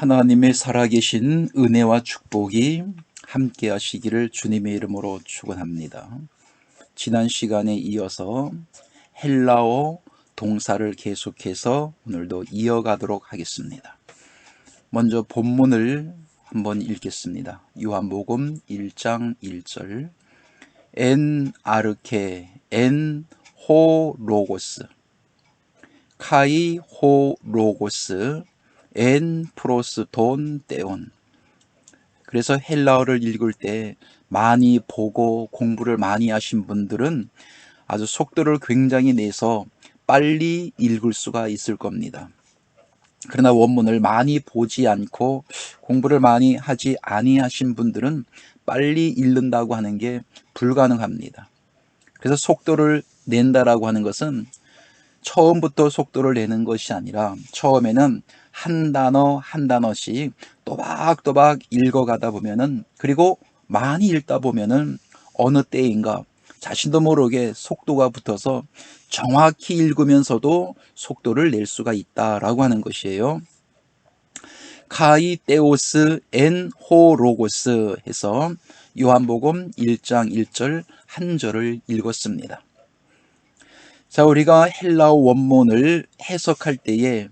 하나님의 살아계신 은혜와 축복이 함께 하시기를 주님의 이름으로 축원합니다. 지난 시간에 이어서 헬라어 동사를 계속해서 오늘도 이어가도록 하겠습니다. 먼저 본문을 한번 읽겠습니다. 요한복음 1장 1절 엔 아르케 엔 호 로고스 카이 호 로고스 엔 프로스톤 떼온. 그래서 헬라어를 읽을 때 많이 보고 공부를 많이 하신 분들은 아주 속도를 굉장히 내서 빨리 읽을 수가 있을 겁니다. 그러나 원문을 많이 보지 않고 공부를 많이 하지 아니하신 분들은 빨리 읽는다고 하는 게 불가능합니다. 그래서 속도를 낸다라고 하는 것은 처음부터 속도를 내는 것이 아니라 처음에는 한 단어 한 단어씩 또박또박 읽어가다 보면은, 그리고 많이 읽다 보면은 어느 때인가 자신도 모르게 속도가 붙어서 정확히 읽으면서도 속도를 낼 수가 있다라고 하는 것이에요. 카이테오스 엔 호로고스 해서 요한복음 1장 1절 한 절을 읽었습니다. 자, 우리가 헬라어 원문을 해석할 때에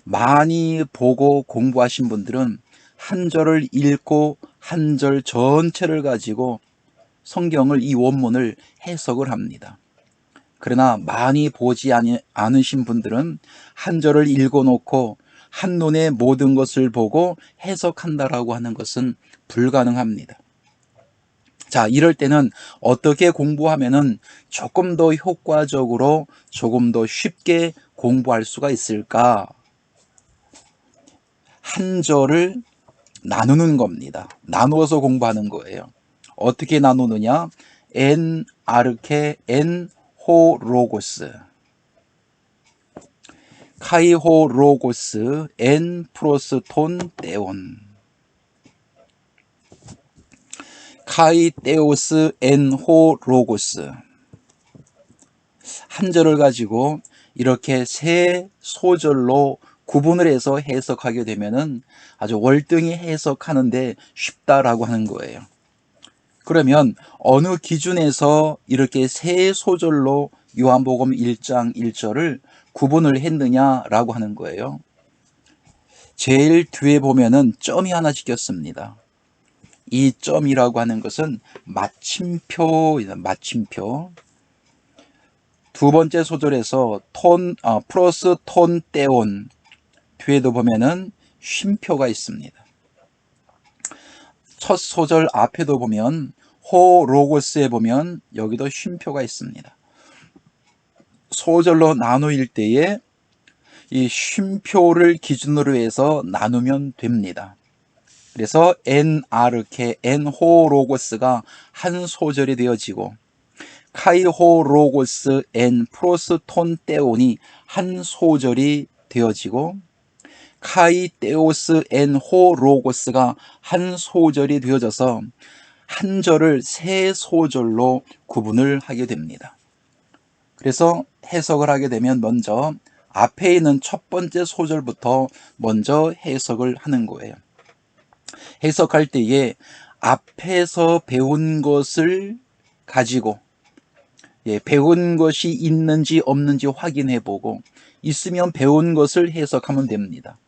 많이 보고 공부하신 분들은 한 절을 읽고 한 절 전체를 가지고 성경을, 이 원문을 해석을 합니다. 그러나 많이 보지 않으신 분들은 한 절을 읽어놓고 한눈에 모든 것을 보고 해석한다라고 하는 것은 불가능합니다. 자, 이럴 때는 어떻게 공부하면은 조금 더 효과적으로, 조금 더 쉽게 공부할 수가 있을까? 한 절을 나누는 겁니다. 나누어서 공부하는 거예요. 어떻게 나누느냐? 엔 아르케 엔 호 로고스 카이호 로고스 엔 프로스톤 떼온 카이테오스 엔 호 로고스. 한 절을 가지고 이렇게 세 소절로 구분을 해서 해석하게 되면은 아주 월등히 해석하는데 쉽다라고 하는 거예요. 그러면 어느 기준에서 이렇게 세 소절로 요한복음 1장 1절을 구분을 했느냐라고 하는 거예요. 제일 뒤에 보면은 점이 하나 찍혔습니다. 이 점이라고 하는 것은 마침표입니다. 마침표. 두 번째 소절에서 플러스 톤 떼온 뒤에도 보면은 쉼표가 있습니다. 첫 소절 앞에도 보면 호 로고스에 보면 여기도 쉼표가 있습니다. 소절로 나누일 때에 이 쉼표를 기준으로 해서 나누면 됩니다. 그래서 엔 아르케 엔 호 로고스가 한 소절이 되어지고 카이호 로고스 엔 프로스톤 떼온이 한 소절이 되어지고 카이테오스 엔 호 로고스가 한 소절이 되어져서 한 절을 세 소절로 구분을 하게 됩니다. 그래서 해석을 하게 되면 먼저 앞에 있는 첫 번째 소절부터 먼저 해석을 하는 거예요. 해석할 때에 앞에서 배운 것을 가지고 배운 것이 있는지 없는지 확인해보고 있으면 배운 것을 해석하면 됩니다.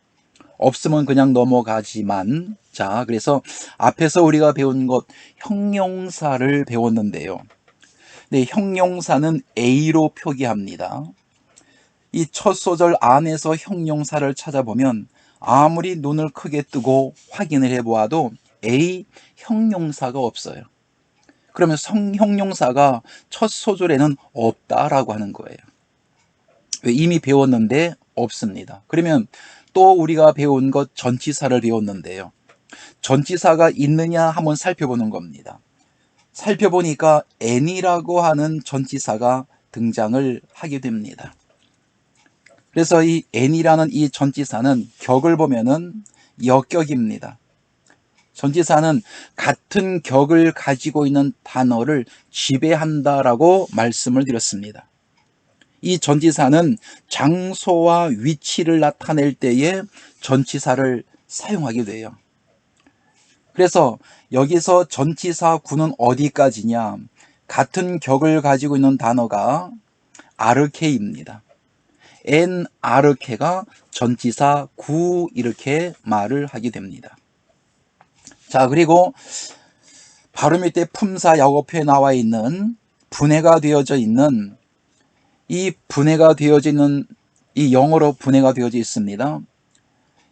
없으면 그냥 넘어가지만, 자, 그래서 앞에서 우리가 배운 것 형용사를 배웠는데요. 네, 형용사는 A로 표기합니다. 이 첫 소절 안에서 형용사를 찾아보면 아무리 눈을 크게 뜨고 확인을 해보아도 A 형용사가 없어요. 그러면 형용사가 첫 소절에는 없다라고 하는 거예요. 왜? 이미 배웠는데 없습니다. 그러면 또 우리가 배운 것 전치사를 배웠는데요. 전치사가 있느냐 한번 살펴보는 겁니다. 살펴보니까 n이라고 하는 전치사가 등장을 하게 됩니다. 그래서 이 n이라는 이 전치사는 격을 보면은 역격입니다. 전치사는 같은 격을 가지고 있는 단어를 지배한다라고 말씀을 드렸습니다. 이 전치사는 장소와 위치를 나타낼 때에 전치사를 사용하게 돼요. 그래서 여기서 전치사 구는 어디까지냐? 같은 격을 가지고 있는 단어가 아르케입니다. 엔 아르케가 전치사 구 이렇게 말을 하게 됩니다. 자, 그리고 바로 밑에 품사 약어표에 나와 있는 분해가 되어져 있는 이 영어로 분해가 되어져 있습니다.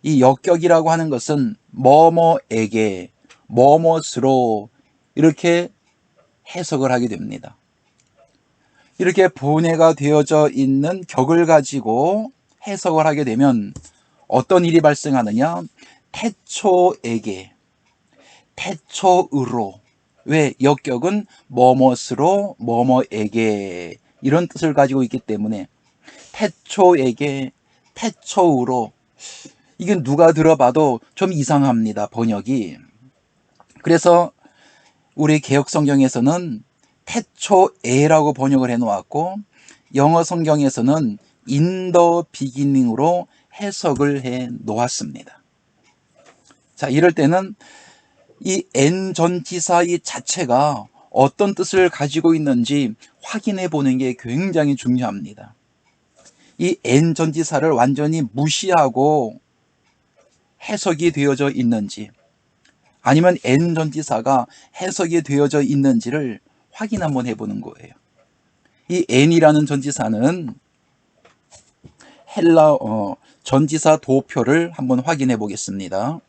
이 역격이라고 하는 것은 뭐뭐에게, 뭐뭇으로 이렇게 해석을 하게 됩니다. 이렇게 분해가 되어져 있는 격을 가지고 해석을 하게 되면 어떤 일이 발생하느냐? 태초에게, 태초으로. 왜? 역격은 뭐뭇으로, 뭐뭐에게 이런 뜻을 가지고 있기 때문에 태초에게, 태초으로. 이건 누가 들어봐도 좀 이상합니다, 번역이. 그래서 우리 개역성경에서는 태초에라고 번역을 해놓았고, 영어 성경에서는 in the beginning으로 해석을 해 놓았습니다. 자, 이럴 때는 이 n 전치사 이 자체가 어떤 뜻을 가지고 있는지 확인해 보는 게 굉장히 중요합니다. 이 n 전치사를 완전히 무시하고 해석이 되어져 있는지, 아니면 n 전치사가 해석이 되어져 있는지를 확인 한번 해보는 거예요. 이 n이라는 전치사는 헬라어 전치사 도표를 한번 확인해 보겠습니다.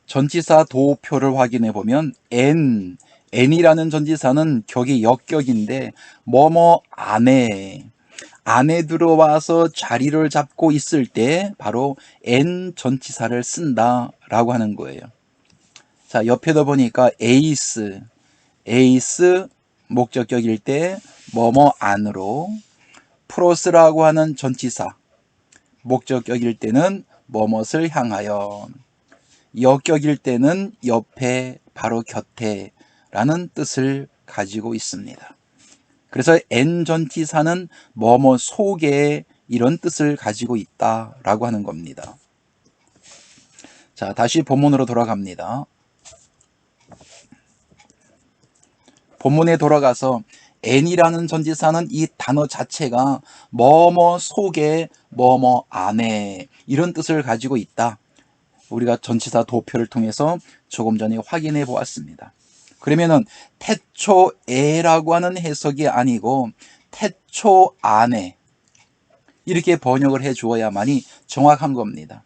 전치사 도표를 확인해 보면 n이라는 전치사는 격이 역격인데 뭐뭐 안에 들어와서 자리를 잡고 있을 때 바로 n 전치사를 쓴다라고 하는 거예요. 자, 옆에도 보니까 에이스 목적격일 때 뭐뭐 안으로, 프로스라고 하는 전치사 목적격일 때는 뭐뭇을 향하여, 역격일 때는 옆에, 바로 곁에 라는 뜻을 가지고 있습니다. 그래서 n 전치사는 뭐뭐 속에 이런 뜻을 가지고 있다라고 하는 겁니다. 자, 다시 본문으로 돌아갑니다. 본문에 돌아가서 n이라는 전치사는 이 단어 자체가 뭐뭐 속에, 뭐뭐 안에 이런 뜻을 가지고 있다. 우리가 전치사 도표를 통해서 조금 전에 확인해 보았습니다. 그러면은 태초에라고 하는 해석이 아니고 태초 안에 이렇게 번역을 해 주어야만이 정확한 겁니다.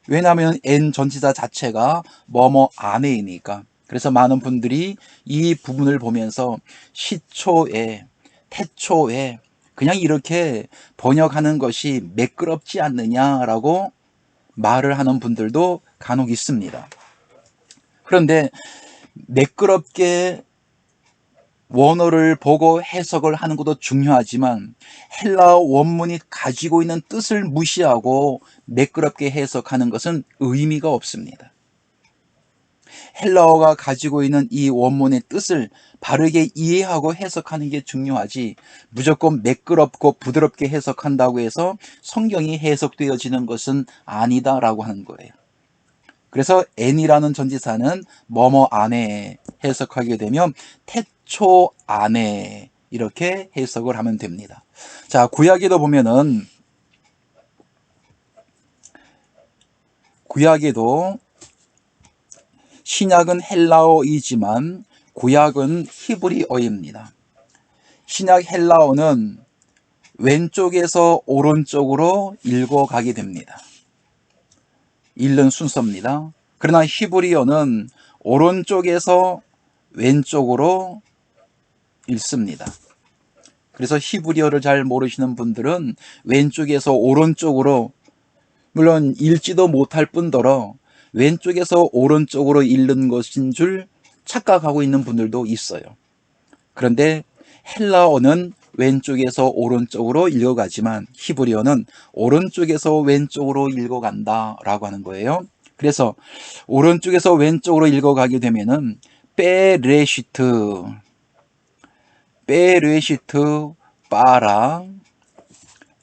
왜냐하면 n 전치사 자체가 뭐뭐 안에이니까. 그래서 많은 분들이 이 부분을 보면서 시초에, 태초에 그냥 이렇게 번역하는 것이 매끄럽지 않느냐라고 말을 하는 분들도 간혹 있습니다. 그런데 매끄럽게 원어를 보고 해석을 하는 것도 중요하지만 헬라어 원문이 가지고 있는 뜻을 무시하고 매끄럽게 해석하는 것은 의미가 없습니다. 헬라어가 가지고 있는 이 원문의 뜻을 바르게 이해하고 해석하는 게 중요하지, 무조건 매끄럽고 부드럽게 해석한다고 해서 성경이 해석되어지는 것은 아니다라고 하는 거예요. 그래서 n이라는 전치사는 뭐뭐 안에 해석하게 되면 태초 안에 이렇게 해석을 하면 됩니다. 자, 구약에도 보면은 구약에도 신약은 헬라어이지만 구약은 히브리어입니다. 신약 헬라어는 왼쪽에서 오른쪽으로 읽어가게 됩니다. 읽는 순서입니다. 그러나 히브리어는 오른쪽에서 왼쪽으로 읽습니다. 그래서 히브리어를 잘 모르시는 분들은 왼쪽에서 오른쪽으로, 물론 읽지도 못할 뿐더러 왼쪽에서 오른쪽으로 읽는 것인 줄 착각하고 있는 분들도 있어요. 그런데 헬라어는 왼쪽에서 오른쪽으로 읽어가지만 히브리어는 오른쪽에서 왼쪽으로 읽어간다라고 하는 거예요. 그래서 오른쪽에서 왼쪽으로 읽어가게 되면은 베레시트, 베레시트 바라,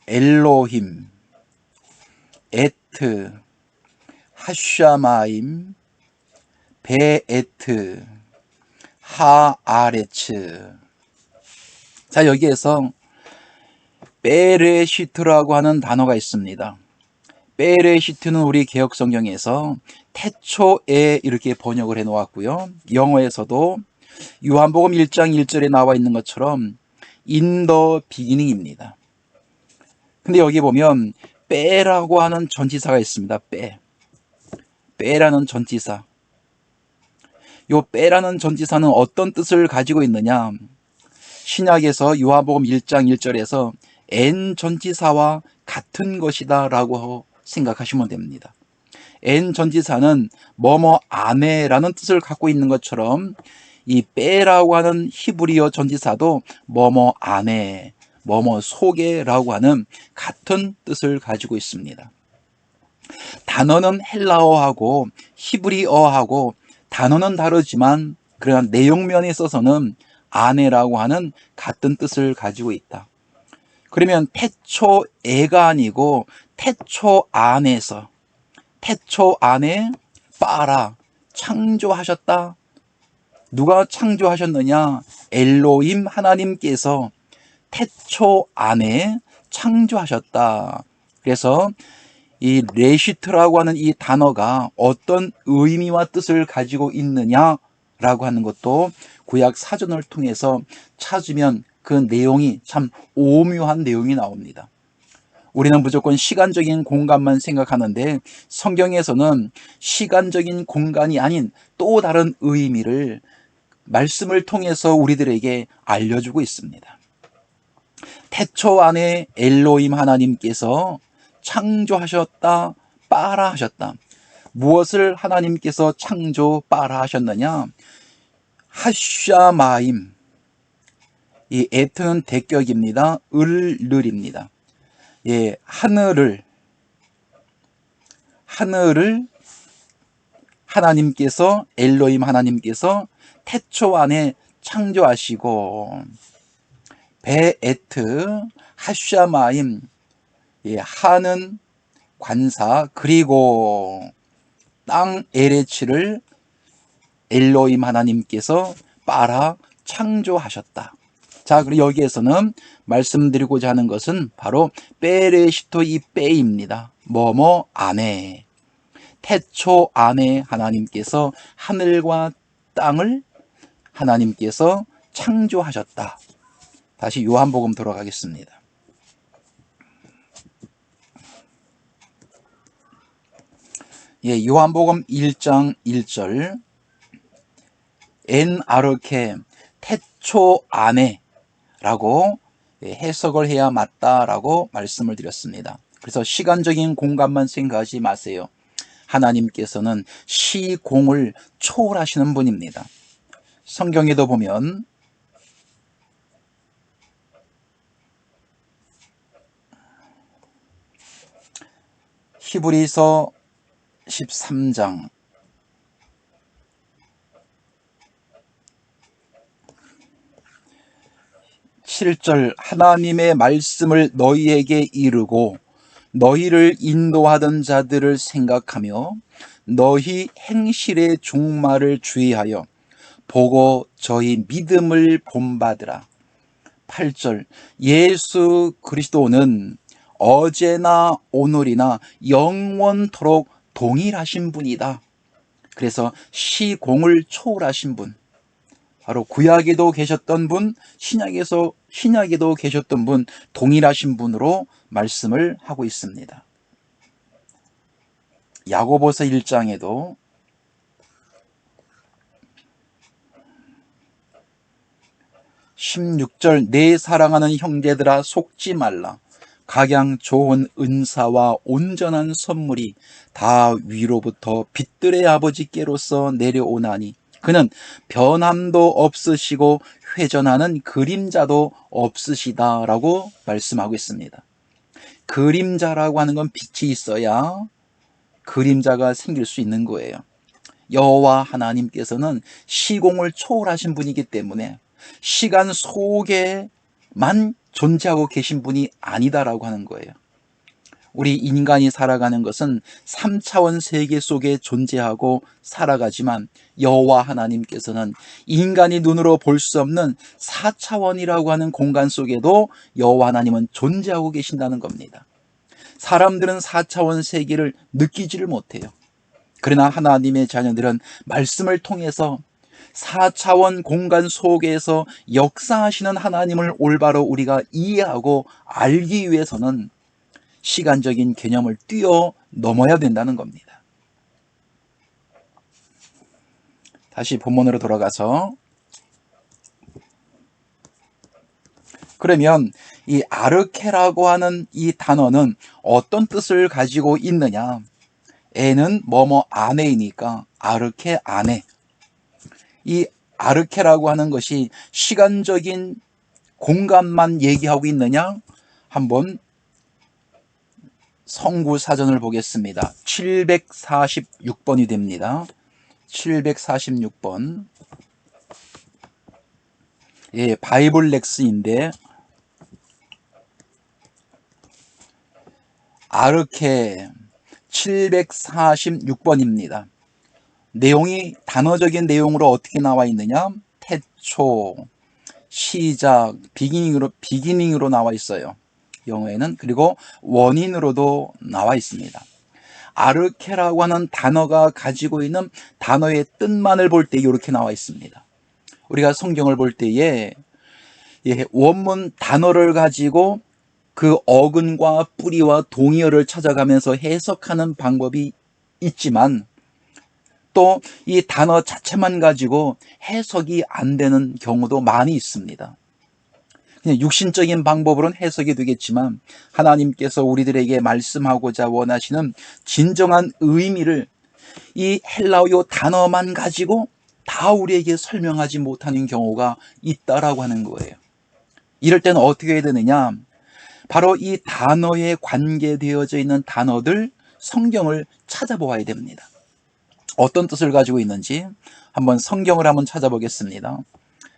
엘로힘, 에트, 하샤마임, 베에트, 하아레츠. 자, 여기에서 베레시트라고 하는 단어가 있습니다. 베레시트는 우리 개역성경에서 태초에 이렇게 번역을 해 놓았고요. 영어에서도 요한복음 1장 1절에 나와 있는 것처럼 in the beginning입니다. 근데 여기 보면 빼라고 하는 전치사가 있습니다. 빼라는 전치사. 요 빼라는 전치사는 어떤 뜻을 가지고 있느냐? 신약에서 요한복음 1장 1절에서 N 전치사와 같은 것이다 라고 생각하시면 됩니다. N 전치사는 뭐뭐 안에라는 뜻을 갖고 있는 것처럼 이 빼라고 하는 히브리어 전치사도 뭐뭐 안에, 뭐뭐 속에라고 하는 같은 뜻을 가지고 있습니다. 단어는 헬라어하고 히브리어하고 단어는 다르지만 그러나 내용면에 있어서는 안에라고 하는 같은 뜻을 가지고 있다. 그러면 태초에가 아니고 태초 안에서, 태초 안에 빠라, 창조하셨다. 누가 창조하셨느냐? 엘로힘 하나님께서 태초 안에 창조하셨다. 그래서 이 레시트라고 하는 이 단어가 어떤 의미와 뜻을 가지고 있느냐라고 하는 것도 구약 사전을 통해서 찾으면 그 내용이 참 오묘한 내용이 나옵니다. 우리는 무조건 시간적인 공간만 생각하는데 성경에서는 시간적인 공간이 아닌 또 다른 의미를 말씀을 통해서 우리들에게 알려주고 있습니다. 태초 안에 엘로힘 하나님께서 창조하셨다, 빠라 하셨다. 무엇을 하나님께서 창조, 빠라 하셨느냐? 하샤마임. 이 에트는 대격입니다. 을을입니다. 예, 하늘을 하나님께서, 엘로힘 하나님께서 태초 안에 창조하시고, 베에트, 하샤마임, 예, 하는 관사, 그리고 땅 에레치를 엘로힘 하나님께서 빠라 창조하셨다. 자, 그리고 여기에서는 말씀드리고자 하는 것은 바로 베레시토 이 빼입니다. 뭐뭐 안에, 태초 안에 하나님께서 하늘과 땅을 하나님께서 창조하셨다. 다시 요한복음 돌아가겠습니다. 예, 요한복음 1장 1절 엔 아르케 태초 안에 라고 해석을 해야 맞다라고 말씀을 드렸습니다. 그래서 시간적인 공간만 생각하지 마세요. 하나님께서는 시공을 초월하시는 분입니다. 성경에도 보면 히브리서 13장 7절 하나님의 말씀을 너희에게 이르고 너희를 인도하던 자들을 생각하며 너희 행실의 종말을 주의하여 보고 저희 믿음을 본받으라. 8절 예수 그리스도는 어제나 오늘이나 영원토록 동일하신 분이다. 그래서 시공을 초월하신 분, 바로 구약에도 계셨던 분, 신약에도 계셨던 분, 동일하신 분으로 말씀을 하고 있습니다. 야고보서 1장에도 (16절) 내 사랑하는 형제들아 속지 말라. 각양 좋은 은사와 온전한 선물이 다 위로부터 빛들의 아버지께로서 내려오나니 그는 변함도 없으시고 회전하는 그림자도 없으시다라고 말씀하고 있습니다. 그림자라고 하는 건 빛이 있어야 그림자가 생길 수 있는 거예요. 여호와 하나님께서는 시공을 초월하신 분이기 때문에 시간 속에만 존재하고 계신 분이 아니다라고 하는 거예요. 우리 인간이 살아가는 것은 3차원 세계 속에 존재하고 살아가지만 여호와 하나님께서는 인간이 눈으로 볼 수 없는 4차원이라고 하는 공간 속에도 여호와 하나님은 존재하고 계신다는 겁니다. 사람들은 4차원 세계를 느끼지를 못해요. 그러나 하나님의 자녀들은 말씀을 통해서 4차원 공간 속에서 역사하시는 하나님을 올바로 우리가 이해하고 알기 위해서는 시간적인 개념을 뛰어넘어야 된다는 겁니다. 다시 본문으로 돌아가서, 그러면 이 아르케라고 하는 이 단어는 어떤 뜻을 가지고 있느냐? 에는 뭐뭐 안에이니까 아르케 안에. 이 아르케라고 하는 것이 시간적인 공간만 얘기하고 있느냐? 한번 성구사전을 보겠습니다. 746번이 됩니다. 746번. 예, 바이블 렉스인데, 아르케 746번입니다. 내용이 단어적인 내용으로 어떻게 나와 있느냐? 태초, 시작, 비기닝으로 나와 있어요. 영어에는. 그리고 원인으로도 나와 있습니다. 아르케라고 하는 단어가 가지고 있는 단어의 뜻만을 볼 때 이렇게 나와 있습니다. 우리가 성경을 볼 때에 원문 단어를 가지고 그 어근과 뿌리와 동의어를 찾아가면서 해석하는 방법이 있지만, 또 이 단어 자체만 가지고 해석이 안 되는 경우도 많이 있습니다. 그냥 육신적인 방법으로는 해석이 되겠지만 하나님께서 우리들에게 말씀하고자 원하시는 진정한 의미를 이 헬라어 단어만 가지고 다 우리에게 설명하지 못하는 경우가 있다라고 하는 거예요. 이럴 때는 어떻게 해야 되느냐? 바로 이 단어에 관계되어져 있는 단어들, 성경을 찾아보아야 됩니다. 어떤 뜻을 가지고 있는지 한번 성경을 한번 찾아보겠습니다.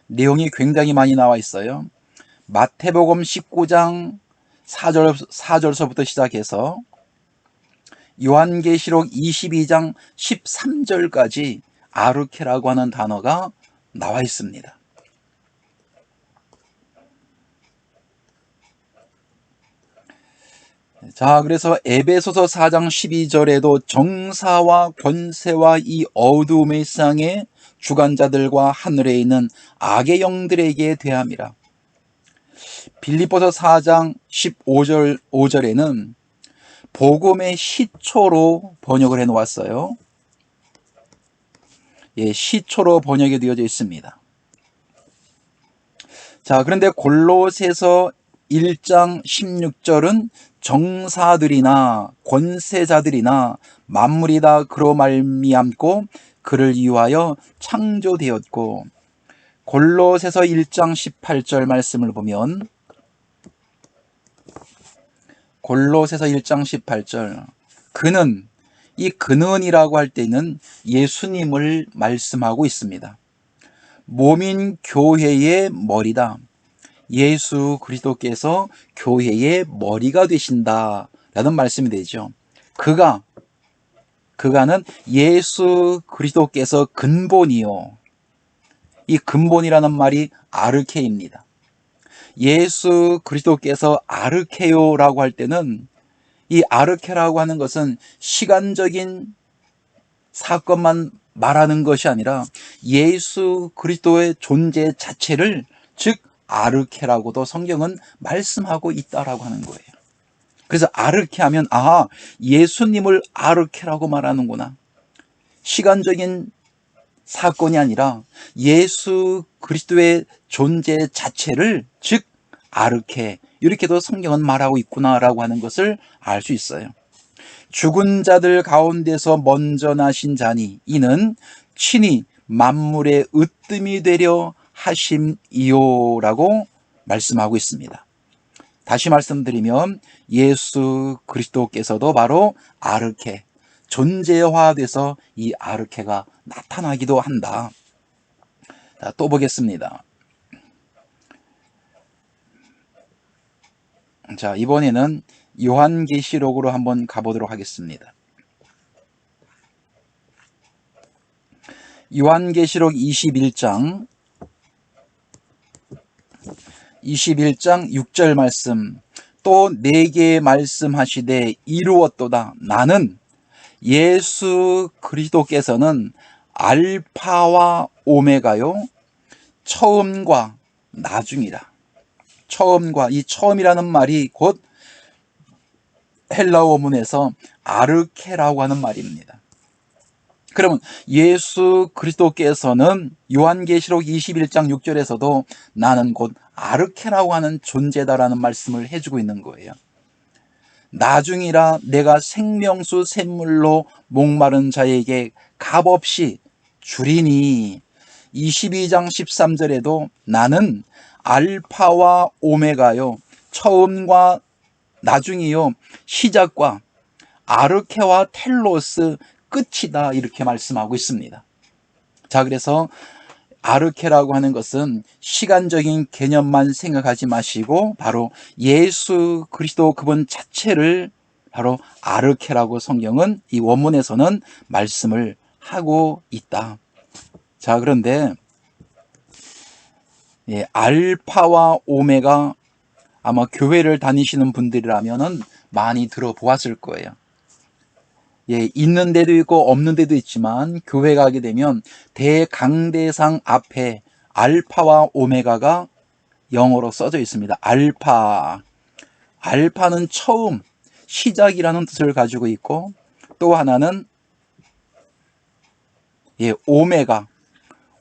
내용이 굉장히 많이 나와 있어요. 마태복음 19장 4절서부터 시작해서 요한계시록 22장 13절까지 아르케라고 하는 단어가 나와 있습니다. 자, 그래서 에베소서 4장 12절에도 정사와 권세와 이 어두움의 세상의 주관자들과 하늘에 있는 악의 영들에게 대함이라. 빌립보서 4장 15절에는 복음의 시초로 번역을 해놓았어요. 예, 시초로 번역이 되어져 있습니다. 자, 그런데 골로새서 1장 16절은 정사들이나 권세자들이나 만물이 다 그로 말미암고 그를 위하여 창조되었고, 골로새서 1장 18절 말씀을 보면, 골로새서 1장 18절, 그는, 이 그는이라고 할 때는 예수님을 말씀하고 있습니다. 몸인 교회의 머리다. 예수 그리스도께서 교회의 머리가 되신다 라는 말씀이 되죠. 그가는 예수 그리스도께서 근본이요. 이 근본이라는 말이 아르케입니다. 예수 그리스도께서 아르케요라고 할 때는, 이 아르케라고 하는 것은 시간적인 사건만 말하는 것이 아니라 예수 그리스도의 존재 자체를, 즉 아르케라고도 성경은 말씀하고 있다라고 하는 거예요. 그래서 아르케 하면, 아, 예수님을 아르케라고 말하는구나. 시간적인 사건이 아니라 예수 그리스도의 존재 자체를, 즉 아르케, 이렇게도 성경은 말하고 있구나라고 하는 것을 알 수 있어요. 죽은 자들 가운데서 먼저 나신 자니 이는 친히 만물의 으뜸이 되려 하심이요라고 말씀하고 있습니다. 다시 말씀드리면 예수 그리스도께서도 바로 아르케, 존재화돼서 이 아르케가 나타나기도 한다. 자, 또 보겠습니다. 자, 이번에는 요한계시록으로 한번 가보도록 하겠습니다. 요한계시록 21장 6절 말씀. 또 내게 말씀하시되 이루었도다. 나는 예수 그리스도께서는 알파와 오메가요 처음과 나중이라. 처음과, 이 처음이라는 말이 곧 헬라어 원문에서 아르케라고 하는 말입니다. 그러면 예수 그리스도께서는 요한계시록 21장 6절에서도 나는 곧 아르케라고 하는 존재다라는 말씀을 해주고 있는 거예요. 나중이라 내가 생명수 샘물로 목마른 자에게 값없이 주리니. 22장 13절에도 나는 알파와 오메가요 처음과 나중이요 시작과 아르케와 텔로스 끝이다, 이렇게 말씀하고 있습니다. 자, 그래서 아르케라고 하는 것은 시간적인 개념만 생각하지 마시고 바로 예수 그리스도 그분 자체를 바로 아르케라고 성경은 이 원문에서는 말씀을 하고 있다. 자, 그런데 알파와 오메가, 아마 교회를 다니시는 분들이라면은 많이 들어보았을 거예요. 있는 데도 있고 없는 데도 있지만 교회 가게 되면 대강대상 앞에 알파와 오메가가 영어로 써져 있습니다. 알파는 처음, 시작이라는 뜻을 가지고 있고, 또 하나는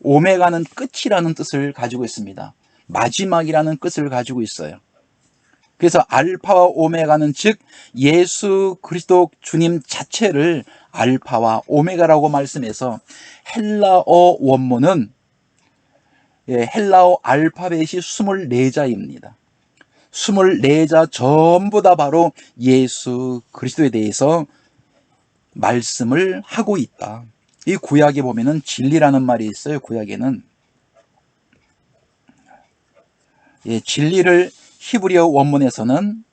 오메가는 끝이라는 뜻을 가지고 있습니다. 마지막이라는 뜻을 가지고 있어요. 그래서 알파와 오메가는 즉 예수 그리스도 주님 자체를 알파와 오메가라고 말씀해서, 헬라어 원문은 헬라어 알파벳이 24자입니다. 24자 전부 다 바로 예수 그리스도에 대해서 말씀을 하고 있다. 이 구약에 보면은 진리라는 말이 있어요. 구약에는 진리를 히브리어 원문에서는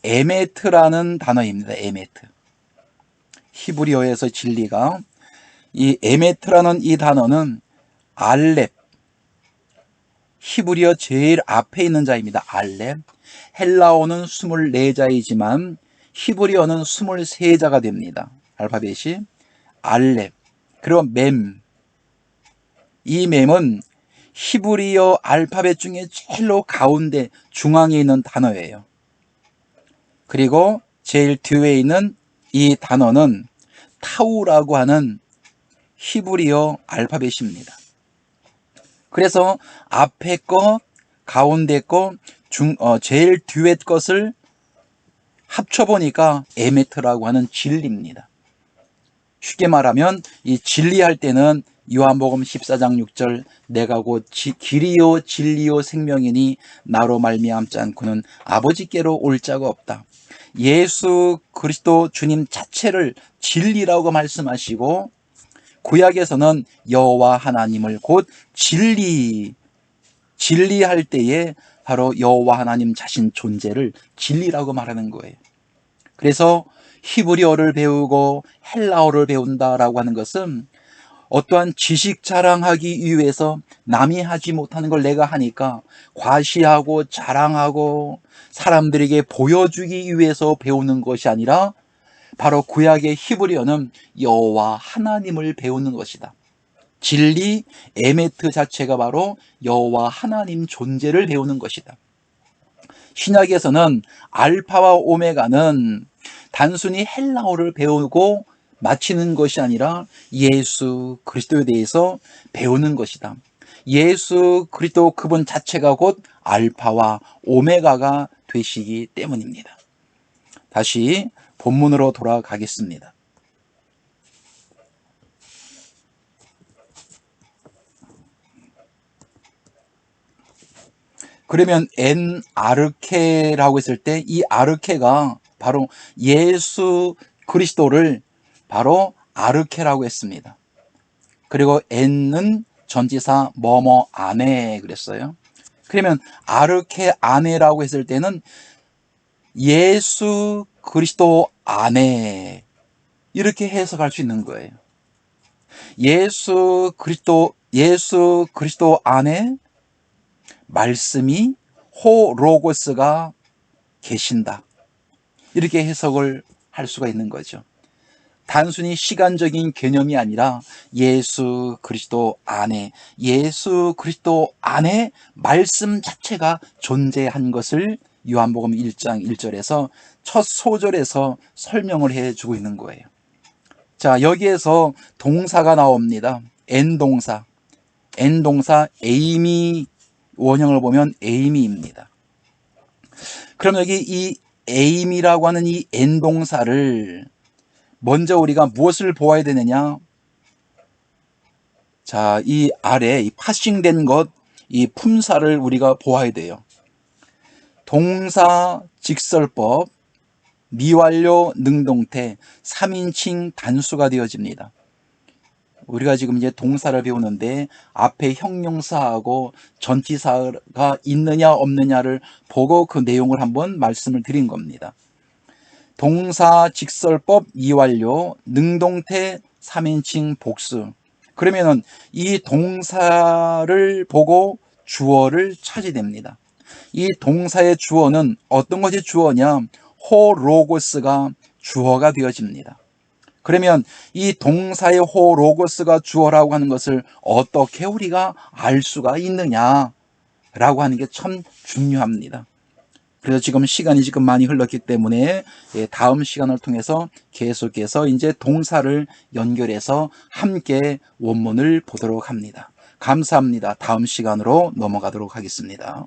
에메트라는 단어입니다. 에메트. 히브리어에서 진리가, 이 에메트라는 이 단어는 알렙, 히브리어 제일 앞에 있는 자입니다. 알렙. 헬라어는 24자이지만 히브리어는 23자가 됩니다. 알파벳이 알렙. 그리고 mem이 mem은 히브리어 알파벳 중에 제일로 가운데 중앙에 있는 단어예요. 그리고 제일 뒤에 있는 이 단어는 타우라고 하는 히브리어 알파벳입니다. 그래서 앞에 거, 가운데 거, 제일 뒤에 것을 합쳐보니까 에메트라고 하는 진리입니다. 쉽게 말하면 이 진리할 때는 요한복음 14장 6절 내가 곧 길이요 진리요 생명이니 나로 말미암지 않고는 아버지께로 올 자가 없다. 예수 그리스도 주님 자체를 진리라고 말씀하시고, 구약에서는 여호와 하나님을 곧 진리할 때에 바로 여호와 하나님 자신 존재를 진리라고 말하는 거예요. 그래서 히브리어를 배우고 헬라어를 배운다라고 하는 것은 어떠한 지식 자랑하기 위해서 남이 하지 못하는 걸 내가 하니까 과시하고 자랑하고 사람들에게 보여주기 위해서 배우는 것이 아니라, 바로 구약의 히브리어는 여호와 하나님을 배우는 것이다. 진리, 에메트 자체가 바로 여호와 하나님 존재를 배우는 것이다. 신약에서는 알파와 오메가는 단순히 헬라어를 배우고 마치는 것이 아니라 예수 그리스도에 대해서 배우는 것이다. 예수 그리스도 그분 자체가 곧 알파와 오메가가 되시기 때문입니다. 다시 본문으로 돌아가겠습니다. 그러면 엔 아르케라고 했을 때 이 아르케가 바로 예수 그리스도를 바로 아르케라고 했습니다. 그리고 엔은 전치사 뭐뭐 안에 그랬어요. 그러면 아르케 안에라고 했을 때는 예수 그리스도 안에 이렇게 해석할 수 있는 거예요. 예수 그리스도 안에 말씀이 호로고스가 계신다. 이렇게 해석을 할 수가 있는 거죠. 단순히 시간적인 개념이 아니라 예수 그리스도 안에 말씀 자체가 존재한 것을 요한복음 1장 1절에서 첫 소절에서 설명을 해주고 있는 거예요. 자, 여기에서 동사가 나옵니다. 엔동사 에이미 원형을 보면 에이미입니다. 그럼 여기 이 에이미라고 하는 이 엔동사를 먼저 우리가 무엇을 보아야 되느냐? 자, 이 아래 이 파싱된 것, 이 품사를 우리가 보아야 돼요. 동사 직설법, 미완료 능동태, 3인칭 단수가 되어집니다. 우리가 지금 이제 동사를 배우는데 앞에 형용사하고 전치사가 있느냐 없느냐를 보고 그 내용을 한번 말씀을 드린 겁니다. 동사 직설법 미완료 능동태 3인칭 복수. 그러면은 이 동사를 보고 주어를 찾아야 됩니다. 이 동사의 주어는 어떤 것이 주어냐? 호로고스가 주어가 되어집니다. 그러면 이 동사의 호로고스가 주어라고 하는 것을 어떻게 우리가 알 수가 있느냐라고 하는 게 참 중요합니다. 그래서 지금 시간이 많이 흘렀기 때문에 다음 시간을 통해서 계속해서 이제 동사를 연결해서 함께 원문을 보도록 합니다. 감사합니다. 다음 시간으로 넘어가도록 하겠습니다.